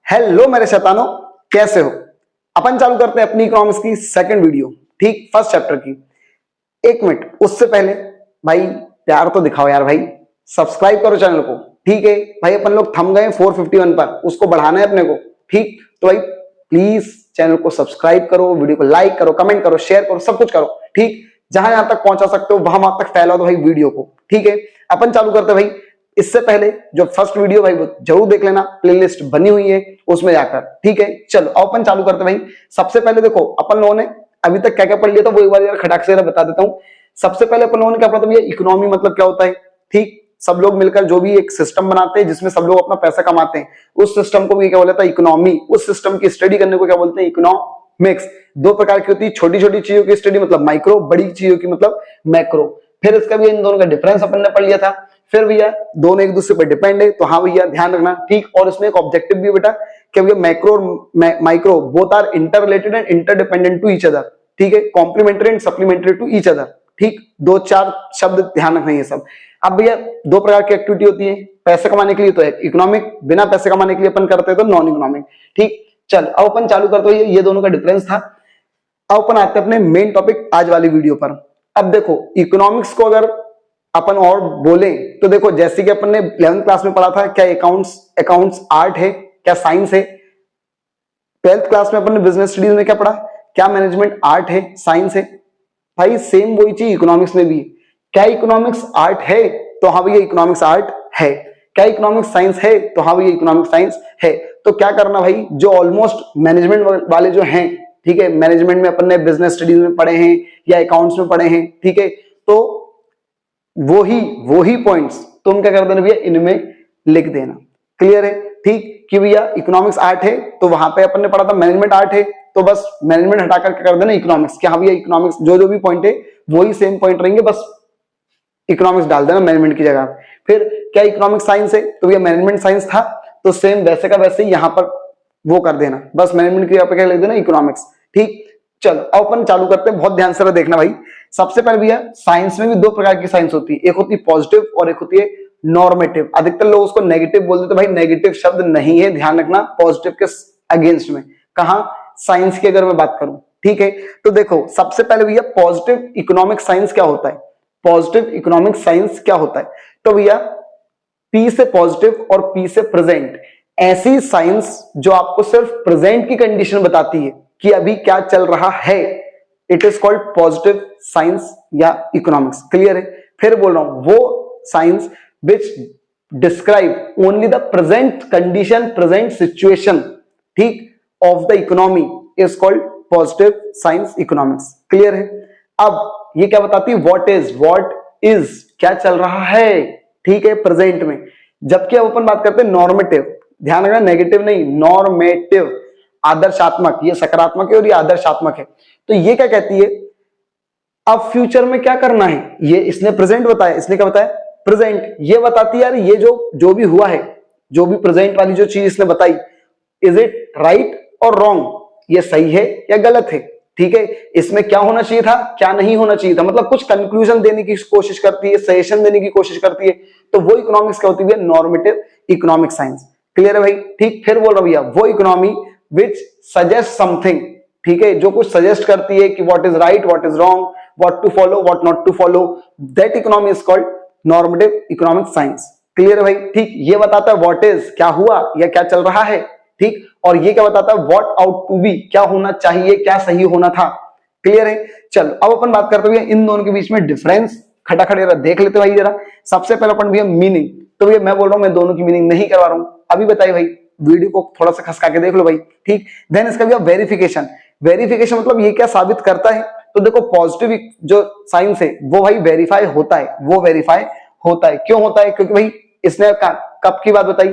Hello मेरे शैतानों, कैसे हो? अपन चालू करते हैं अपनी इकोनॉमिक्स की सेकंड वीडियो, ठीक, फर्स्ट चैप्टर की। एक मिनट उससे पहले भाई प्यार तो दिखाओ यार भाई, सब्सक्राइब करो चैनल को, ठीक है भाई। अपन लोग थम गए 451 पर, उसको बढ़ाना है अपने को, ठीक। तो भाई प्लीज चैनल को सब्सक्राइब करो, वीडियो को लाइक करो, कमेंट करो, शेयर करो, सब कुछ करो, ठीक। जहां यहां तक पहुंचा सकते हो वहां तक फैला दो भाई वीडियो को, ठीक है। अपन चालू करते हैं भाई। इससे पहले जो फर्स्ट वीडियो भाई वो जरूर देख लेना, प्लेलिस्ट बनी हुई है उसमें जाकर, ठीक है। चलो अपन चालू करते हैं भाई। सबसे पहले देखो अपन लोगों ने अभी तक क्या क्या पढ़ लिया था वो एक बार यार खटाक से बता देता हूँ। सबसे पहले अपन लोगों ने क्या पढ़ा था भैया, इकोनॉमी मतलब क्या होता है, ठीक। सब लोग मिलकर जो भी एक सिस्टम बनाते हैं जिसमें सब लोग अपना पैसा कमाते हैं, उस सिस्टम को भी क्या बोलता है, इकोनॉमी। उस सिस्टम की स्टडी करने को क्या बोलते हैं, इकोनॉमिक्स। दो प्रकार की होती है, छोटी छोटी चीजों की स्टडी मतलब माइक्रो, बड़ी चीजों की मतलब मैक्रो। फिर इसका भी इन दोनों का डिफरेंस अपन ने पढ़ लिया था। फिर भैया दोनों एक दूसरे पर डिपेंड है, तो हाँ भैया ध्यान रखना, ठीक। और इसमें एक ऑब्जेक्टिव भी बेटा कि भैया मैक्रो और micro both are interrelated and interdependent to each other, ठीक है। Complementary and supplementary to each other, ठीक। दो चार शब्द ध्यान रखना ये सब। अब भैया दो प्रकार की एक्टिविटी होती है, पैसे कमाने के लिए तो है इकोनॉमिक, बिना पैसे कमाने के लिए अपन करते हैं तो नॉन इकोनॉमिक, ठीक। चल अब अपन चालू करते हैं, ये दोनों का डिफरेंस था। अब अपन आते हैं अपने मेन टॉपिक आज वाली वीडियो पर। अब देखो इकोनॉमिक्स को अगर अपन और बोले तो देखो, जैसे कि अपन ने 11th क्लास में पढ़ा था, क्या अकाउंट्स आर्ट है, क्या साइंस है। 12th क्लास में अपन ने बिजनेस स्टडीज में क्या पढ़ा, क्या मैनेजमेंट आर्ट है, साइंस है। भाई सेम वही चीज इकोनॉमिक्स में भी है। क्या इकोनॉमिक्स आर्ट है, तो हाँ भैया इकोनॉमिक्स आर्ट है। क्या इकोनॉमिक्स साइंस है, तो हाँ भैया इकोनॉमिक्स साइंस है। तो क्या करना भाई, जो ऑलमोस्ट मैनेजमेंट वाले जो हैं, ठीक है, मैनेजमेंट में अपन ने बिजनेस स्टडीज में पढ़े हैं या अकाउंट्स में पढ़े हैं, ठीक है, तो वो ही पॉइंट्स तुम क्या कर देना भैया, इनमें लिख देना। क्लियर है, ठीक। कि भैया इकोनॉमिक्स आर्ट है तो वहां पे अपन ने पढ़ा था मैनेजमेंट आर्ट है, तो बस मैनेजमेंट हटाकर क्या कर देना इकोनॉमिक्स। क्या भैया इकोनॉमिक्स जो भी पॉइंट है वही सेम पॉइंट रहेंगे, बस इकोनॉमिक्स डाल देना मैनेजमेंट की जगह। फिर क्या इकोनॉमिक्स साइंस है, तो भैया मैनेजमेंट साइंस था तो सेम वैसे का वैसे ही यहां पर वो कर देना, बस मैनेजमेंट की जगह पे क्या लिख देना, इकोनॉमिक्स, ठीक। चलो अब अपन चालू करते हैं, बहुत ध्यान से देखना भाई। सबसे पहले भैया साइंस में भी दो प्रकार की साइंस होती है, एक होती है पॉजिटिव और एक होती है नॉर्मेटिव। अधिकतर लोग उसको नेगेटिव बोलते, तो भाई नेगेटिव शब्द नहीं है, ध्यान रखना, पॉजिटिव के अगेंस्ट में। कहा, साइंस की अगर मैं बात करूं, ठीक है। तो देखो सबसे पहले भैया पॉजिटिव इकोनॉमिक साइंस क्या होता है, पॉजिटिव इकोनॉमिक साइंस क्या होता है। तो भैया पी से पॉजिटिव और पी से प्रेजेंट, ऐसी साइंस जो आपको सिर्फ प्रेजेंट की कंडीशन बताती है कि अभी क्या चल रहा है, it is called positive science या इकोनॉमिक्स। क्लियर है। फिर बोल रहा हूं, वो science which describe only the present condition, present situation, ठीक, of the economy is called positive science economics. Clear है। अब ये क्या बताती है, व्हाट इज क्या चल रहा है, ठीक है, प्रेजेंट में। जबकि अब अपन बात करते हैं नॉर्मेटिव, ध्यान रखना नेगेटिव नहीं, नॉर्मेटिव, आदर्शात्मक, ये सकारात्मक है और ये आदर्शात्मक है। तो ये क्या कहती है, अब फ्यूचर में क्या करना है, ये इसने प्रेजेंट बताया, इसने क्या बताया, प्रेजेंट। ये बताती है यार ये जो भी हुआ है, जो भी प्रेजेंट वाली जो चीज इसने बताई, इज इट राइट और रॉन्ग, ये सही है या गलत है, ठीक है। इसमें क्या होना चाहिए था, क्या नहीं होना चाहिए था, मतलब कुछ कंक्लूजन देने की कोशिश करती है, सजेशन देने की कोशिश करती है। तो वो इकोनॉमिक्स क्या होती है, नॉर्मेटिव इकोनॉमिक साइंस। क्लियर है भाई, ठीक। फिर बोल रहा भैया वो इकोनॉमी विच सजेस्ट समथिंग, ठीक है, जो कुछ सजेस्ट करती है कि what is right, what is wrong, what to follow, what not to follow, that economy is called normative economic science. Clear है भाई, ठीक। ये बताता है व्हाट इज, क्या हुआ या क्या चल रहा है, ठीक। और ये क्या बताता है, व्हाट आउट टू बी, क्या होना चाहिए, क्या सही होना था। क्लियर है। चलो अब अपन बात करते हैं इन दोनों के बीच में डिफरेंस, खटाखट देख लेते हैं भाई जरा। सबसे पहले अपन भैया मीनिंग, तो भैया मैं बोल रहा हूं मैं दोनों की मीनिंग नहीं करवा रहा हूं, अभी बताइए भाई, वीडियो को थोड़ा सा खसका के देख लो भाई, ठीक। देन इसका भैया वेरिफिकेशन, वेरिफिकेशन मतलब ये क्या साबित करता है, तो देखो पॉजिटिव जो साइंस है वो भाई वेरीफाई होता है, वो वेरीफाई होता है। क्यों होता है, क्योंकि भाई इसने कब की बात बताई,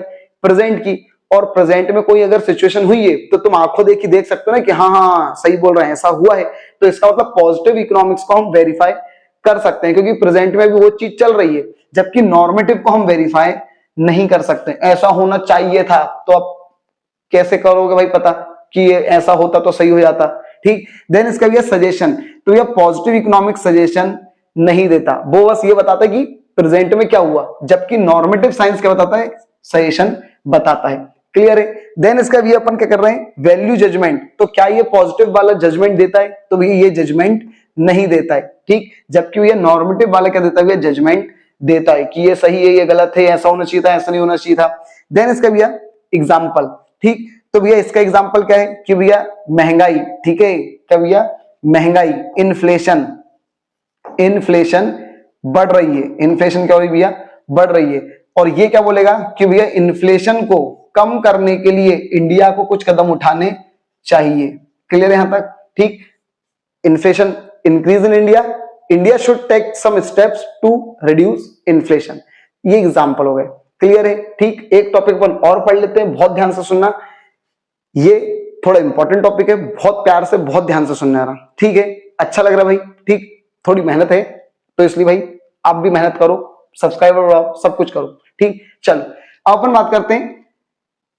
प्रेजेंट की, और प्रेजेंट में कोई अगर सिचुएशन हुई है तो तुम आंखों देखी देख सकते हो ना कि हाँ हाँ सही बोल रहे हैं, ऐसा हुआ है। तो इसका मतलब पॉजिटिव इकोनॉमिक्स को हम वेरीफाई कर सकते हैं, क्योंकि प्रेजेंट में भी वो चीज चल रही है। जबकि नॉर्मेटिव को हम वेरीफाई नहीं कर सकते, ऐसा होना चाहिए था, तो अब कैसे करोगे भाई पता कि ये ऐसा होता तो सही हो जाता, ठीक। देन इसका भी सजेशन, तो ये पॉजिटिव इकोनॉमिक सजेशन नहीं देता, वो बस ये बताता है कि प्रेजेंट में क्या हुआ। जबकि नॉर्मेटिव साइंस क्या बताता है, सजेशन बताता है। क्लियर है? देन इसका भी अपन क्या कर रहे हैं, वैल्यू जजमेंट। तो क्या ये पॉजिटिव वाला जजमेंट देता है? तो भैया ये जजमेंट नहीं देता है, ठीक। जबकि ये नॉर्मेटिव वाला क्या देता है, जजमेंट देता है कि ये सही है, ये गलत है, ऐसा होना चाहिए था, ऐसा नहीं होना चाहिए था। देन इसका भैया एग्जाम्पल, ठीक। तो भैया इसका एग्जाम्पल क्या है कि भैया महंगाई, ठीक है, क्या भैया महंगाई, इन्फ्लेशन, इन्फ्लेशन बढ़ रही है। इन्फ्लेशन क्या हो रही है भैया, बढ़ रही है। और ये क्या बोलेगा कि भैया इन्फ्लेशन को कम करने के लिए इंडिया को कुछ कदम उठाने चाहिए। क्लियर है यहां तक, ठीक। Inflation increase in India, India should take some steps to reduce inflation. ये एग्जांपल हो गए। क्लियर है, ठीक। एक टॉपिक अपन और पढ़ लेते हैं, बहुत ध्यान से सुनना, ये थोड़ा इंपॉर्टेंट टॉपिक है, बहुत प्यार से बहुत ध्यान से सुनना रहा, ठीक है। अच्छा लग रहा भाई, ठीक। थोड़ी मेहनत है तो इसलिए भाई आप भी मेहनत करो, सब्सक्राइबर बढ़ाओ, सब कुछ करो, ठीक। चलो अब अपन बात करते हैं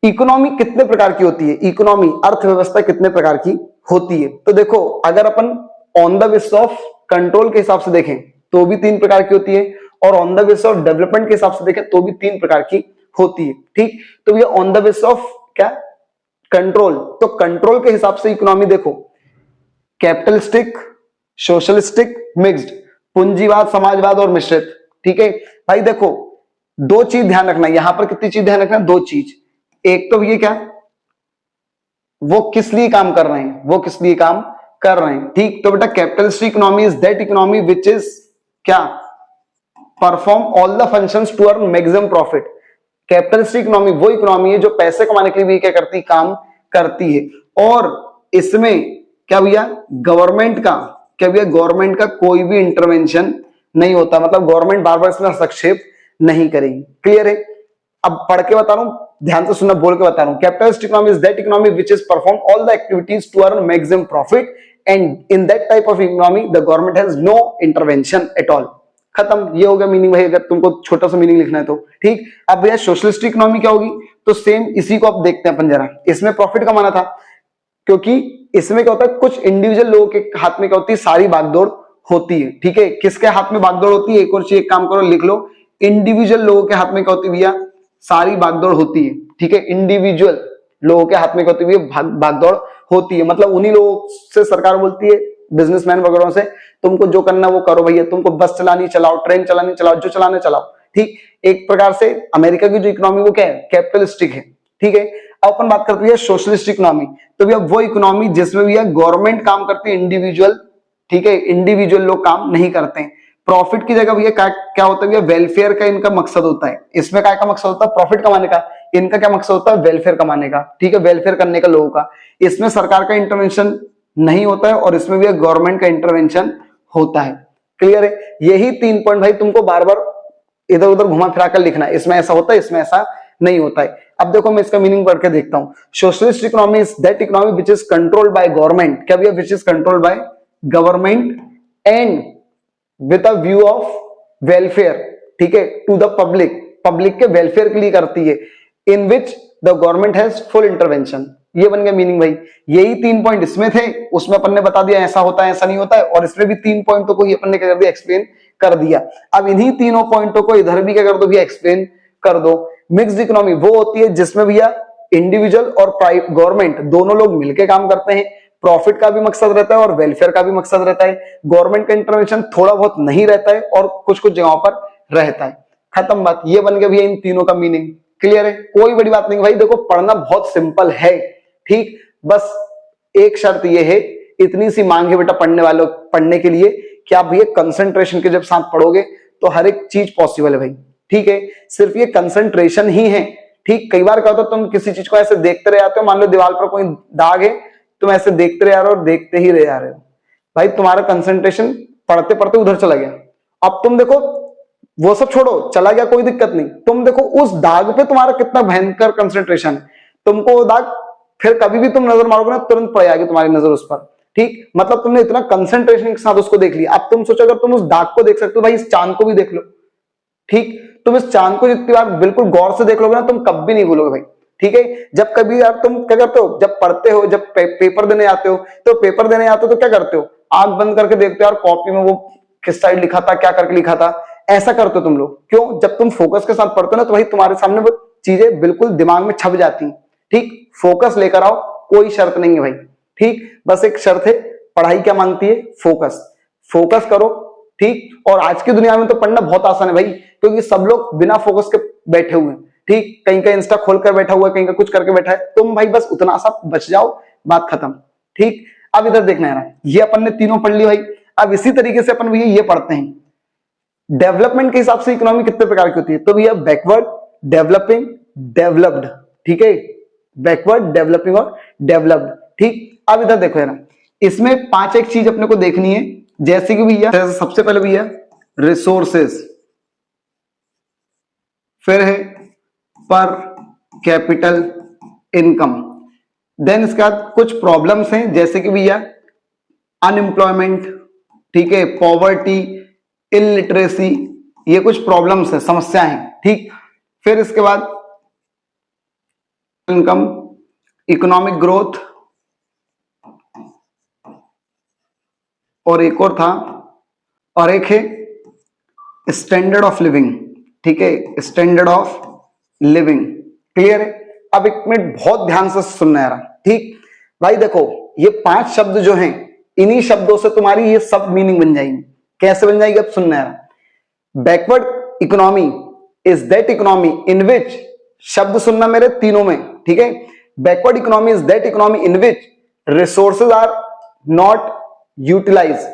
इकोनॉमी कितने प्रकार की होती है, इकोनॉमी अर्थव्यवस्था कितने प्रकार की होती है। तो देखो अगर अपन on the basis of control के हिसाब से देखें तो भी 3 प्रकार की होती है, और on the basis of development के हिसाब से देखें तो भी 3 प्रकार की होती है, ठीक। तो ये ऑन द बेसिस ऑफ क्या, कंट्रोल। तो कंट्रोल के हिसाब से इकोनॉमी देखो, कैपिटलिस्टिक, सोशलिस्टिक, मिक्स्ड, पूंजीवाद, समाजवाद और मिश्रित, ठीक है। भाई देखो 2 चीज ध्यान रखना, यहां पर कितनी चीज ध्यान रखना, 2 चीज। एक तो ये क्या, वो किस लिए काम कर रहे हैं, वो किस लिए काम कर रहे हैं, ठीक। तो बेटा capitalistic economy is that economy which is क्या, perform all the functions to earn maximum profit. Capitalistic economy वो इकोनॉमी है जो पैसे कमाने के लिए भी क्या करती, काम करती है। और इसमें क्या भैया गवर्नमेंट का, क्या भैया गवर्नमेंट का कोई भी इंटरवेंशन नहीं होता, मतलब गवर्नमेंट बार बार इसमें हस्तक्षेप नहीं करेगी। क्लियर है? अब पढ़ के बता रहा हूं, ध्यान से सुनना, बोल के बता रहा हूं। Capitalist economy is that economy which is perform all the activities to earn maximum profit and in that type of economy the government has no intervention at all. खत्म, ये हो गया मीनिंग भाई, अगर तुमको छोटा सा मीनिंग लिखना है तो, ठीक। अब भैया सोशलिस्ट इकोनॉमी क्या होगी, तो सेम इसी को आप देखते हैं अपन जरा। इसमें प्रॉफिट कमाना था, क्योंकि इसमें क्या होता है, कुछ इंडिविजुअल लोगों के हाथ में क्या होती है, सारी भागदौड़ होती है, ठीक है। किसके हाथ में भागदौड़ होती है, एक और चीज, एक काम करो लिख लो, इंडिविजुअल लोगों के हाथ में क्या होती है भैया, सारी भागदौड़ होती है, ठीक है। इंडिविजुअल लोगों के हाथ में क्या होती है, भागदौड़ होती है, मतलब उन्हीं लोगों से सरकार बोलती है, बिजनेसमैन वगैरह से, तुमको जो करना वो करो भैया, तुमको बस चलानी चलाओ, ट्रेन चलानी चलाओ, जो चलाना चलाओ, ठीक। एक प्रकार से अमेरिका की जो इकोनॉमी वो क्या है, कैपिटलिस्टिक है, ठीक है। अब अपन बात करते हैं सोशलिस्ट इकोनॉमी। तो भैया वो इकोनॉमी जिसमें भैया गवर्नमेंट काम करती है, इंडिविजुअल, ठीक है, इंडिविजुअल लोग काम नहीं करते हैं। प्रॉफिट की जगह भैया क्या होता है भैया, वेलफेयर का इनका मकसद होता है। इसमें क्या का मकसद होता है, प्रॉफिट कमाने का, इनका क्या मकसद होता है, वेलफेयर कमाने का, ठीक है, वेलफेयर करने का लोगों का। इसमें सरकार का इंटरवेंशन नहीं होता है और इसमें भी गवर्नमेंट का इंटरवेंशन होता है। क्लियर है? यही 3 पॉइंट भाई तुमको बार बार इधर उधर घुमा फिरा कर लिखना है, इसमें ऐसा होता है, इसमें ऐसा नहीं होता है। अब देखो मैं इसका मीनिंग पढ़ के देखता हूं। Socialist economy is that economy which is controlled by government, क्या भैया, which is controlled by government and with a view of welfare, ठीक है, टू द पब्लिक, पब्लिक के वेलफेयर के लिए करती है, in which the government has full intervention. ये बन गया मीनिंग भाई। यही 3 पॉइंट इसमें थे, उसमें अपन ने बता दिया ऐसा होता है ऐसा नहीं होता है, और इसमें भी 3 पॉइंटों को ही अपन ने क्या कर दिया, एक्सप्लेन कर दिया। अब इन्हीं तीनों पॉइंटों को इधर भी क्या कर दो भैया, एक्सप्लेन कर दो। मिक्स्ड इकोनॉमी वो होती है जिसमें भैया इंडिविजुअल और गवर्नमेंट दोनों लोग मिलकर काम करते हैं, प्रॉफिट का भी मकसद रहता है और वेलफेयर का भी मकसद रहता है। गवर्नमेंट का इंटरवेंशन थोड़ा बहुत नहीं रहता है और कुछ कुछ जगहों पर रहता है। खत्म बात, ये बन गया भैया इन तीनों का मीनिंग। क्लियर है? कोई बड़ी बात नहीं भाई, देखो पढ़ना बहुत सिंपल है, ठीक। बस एक शर्त ये है, इतनी सी मांग है बेटा पढ़ने वालों, पढ़ने के लिए कि आप भैया कंसंट्रेशन के जब साथ पढ़ोगे तो हर एक चीज पॉसिबल है भाई, ठीक है। सिर्फ ये कंसंट्रेशन ही है, ठीक। कई बार क्या होता है, तुम किसी चीज को ऐसे देखते रह जाते हो, मान लो दीवार पर कोई दाग है, तुम ऐसे देखते रह रहे हो और देखते ही रह जा रहे हो, भाई तुम्हारा कंसंट्रेशन पढ़ते पढ़ते उधर चला गया। अब तुम देखो, वो सब छोड़ो, चला गया कोई दिक्कत नहीं, तुम देखो उस दाग पे तुम्हारा कितना भयंकर कंसंट्रेशन है, तुमको वो दाग फिर कभी भी तुम नजर मारोगे ना, तुरंत पड़ जाएगी तुम्हारी नजर उस पर, ठीक। मतलब तुमने इतना कंसंट्रेशन के साथ उसको देख लिया। अब तुम सोचो अगर तुम उस दाग को देख सकते हो, भाई इस चांद को भी देख लो, ठीक। तुम इस चांद को जितनी बार बिल्कुल गौर से देख लोगे ना, तुम कभी नहीं भूलोगे भाई, ठीक है। जब कभी यार तुम क्या करते हो, जब पढ़ते हो, जब पेपर देने आते हो, तो पेपर देने आते हो तो क्या करते हो, आंख बंद करके देखते हो यार कॉपी में वो किस साइड लिखा था, क्या करके लिखा था, ऐसा करते हो तुम लोग। क्यों? जब तुम फोकस के साथ पढ़ते हो ना, तो भाई तुम्हारे सामने वो चीजें बिल्कुल दिमाग में छप जाती हैं। ठीक, फोकस लेकर आओ, कोई शर्त नहीं है भाई। ठीक, बस एक शर्त है, पढ़ाई क्या मांगती है? फोकस। फोकस करो। ठीक, और आज की दुनिया में तो पढ़ना बहुत आसान है भाई, क्योंकि सब लोग बिना फोकस के बैठे हुए हैं। ठीक, कहीं का इंस्टा खोलकर बैठा हुआ है, कहीं का कुछ करके बैठा है। तुम भाई बस उतना सा बच जाओ, बात खत्म। ठीक, अब इधर देखना है ना, ये अपन ने तीनों पढ़ ली भाई। अब इसी तरीके से अपन भैया ये पढ़ते हैं, डेवलपमेंट के हिसाब से इकोनॉमी कितने प्रकार की होती है? तो भैया बैकवर्ड, डेवलपिंग, डेवलप्ड। ठीक है, बैकवर्ड, डेवलपिंग और डेवलप्ड। ठीक, अब इधर देखो यार, इसमें 5 एक चीज अपने को देखनी है, जैसे कि भैया सबसे पहले भैया रिसोर्सेस, फिर है पर कैपिटल इनकम, देन इसके बाद कुछ प्रॉब्लम्स हैं, जैसे कि भैया अनएम्प्लॉयमेंट, ठीक है, पॉवर्टी, इलिटरेसी, ये कुछ प्रॉब्लम्स है, समस्याएं हैं। ठीक, फिर इसके बाद इनकम, इकोनॉमिक ग्रोथ, और एक और था, और एक है स्टैंडर्ड ऑफ लिविंग। ठीक है, स्टैंडर्ड ऑफ लिविंग। क्लियर है? अब एक मिनट बहुत ध्यान से सुनना यार। ठीक भाई, देखो ये 5 शब्द जो हैं, इन्हीं शब्दों से तुम्हारी ये सब मीनिंग बन जाएंगी। कैसे बन जाएगी? अब सुनना यार। Backward economy is that economy in which, शब्द सुनना मेरे तीनों में, ठीक है। Backward economy is that economy in which resources are not utilize,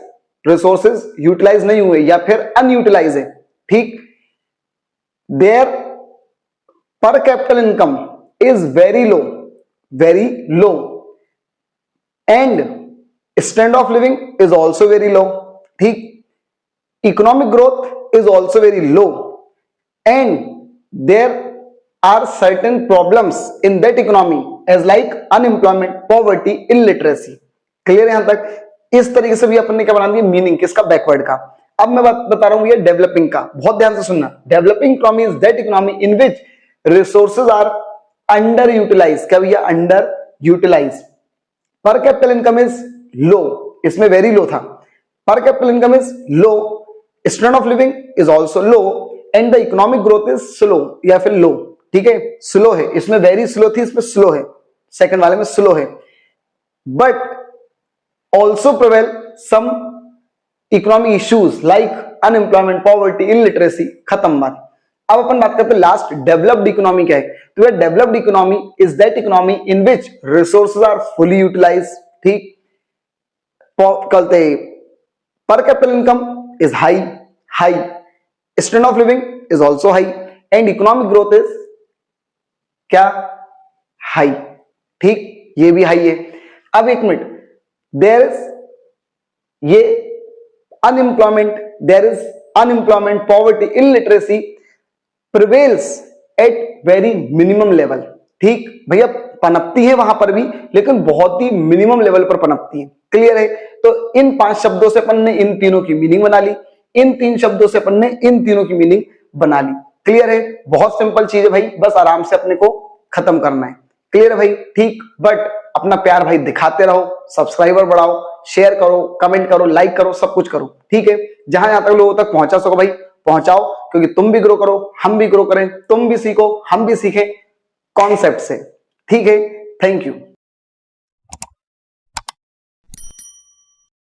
resources utilize नहीं हुए या फिर अनयूटिलाइज है। ठीक, देयर पर capital income is very low and standard of living is also very low. ठीक, economic growth is also very low and there are certain problems in that economy as like unemployment, poverty, illiteracy. Clear यहां तक? इस तरीके से भी अपन ने क्या बना दिया मीनिंग, किसका? बैकवर्ड का। अब मैं बता रहा हूं ये डेवलपिंग का, बहुत ध्यान से सुनना। Developing economy is that economy in which resources are under utilise. क्या भैया? Under utilise. Per capital income is low, इसमें वेरी लो था। Per capital income is low, standard of living is also low and the economic growth is slow या फिर लो। ठीक है, slow है, इसमें वेरी स्लो थी, इसमें स्लो है, सेकंड वाले में स्लो है। But also prevail some economic issues like unemployment, poverty, illiteracy. खत्म बात। अब अपन बात करते हैं लास्ट, डेवलप्ड इकोनॉमी क्या है? तो developed economy is that economy in which resources are fully utilise. ठीक, कहते per capital income is high, standard of living is also high and economic growth is क्या? हाई। ठीक, ये भी हाई है। अब एक मिनट, देयर इज ये unemployment, poverty, illiteracy prevails at very minimum level. ठीक भैया, पनपती है वहां पर भी, लेकिन बहुत ही मिनिमम लेवल पर पनपती है। क्लियर है? तो इन 5 शब्दों से अपन ने इन तीनों की मीनिंग बना ली, इन 3 शब्दों से अपन ने इन तीनों की मीनिंग बना ली। क्लियर है? बहुत सिंपल चीज है भाई, बस आराम से अपने को खत्म करना है। क्लियर है भाई? ठीक, बट अपना प्यार भाई दिखाते रहो, सब्सक्राइबर बढ़ाओ, शेयर करो, कमेंट करो, लाइक करो, सब कुछ करो। ठीक है, जहां यहां तक लोगों तक पहुंचा सको भाई पहुंचाओ, क्योंकि तुम भी ग्रो करो, हम भी ग्रो करें, तुम भी सीखो, हम भी सीखें कॉन्सेप्ट से। ठीक है, थैंक यू।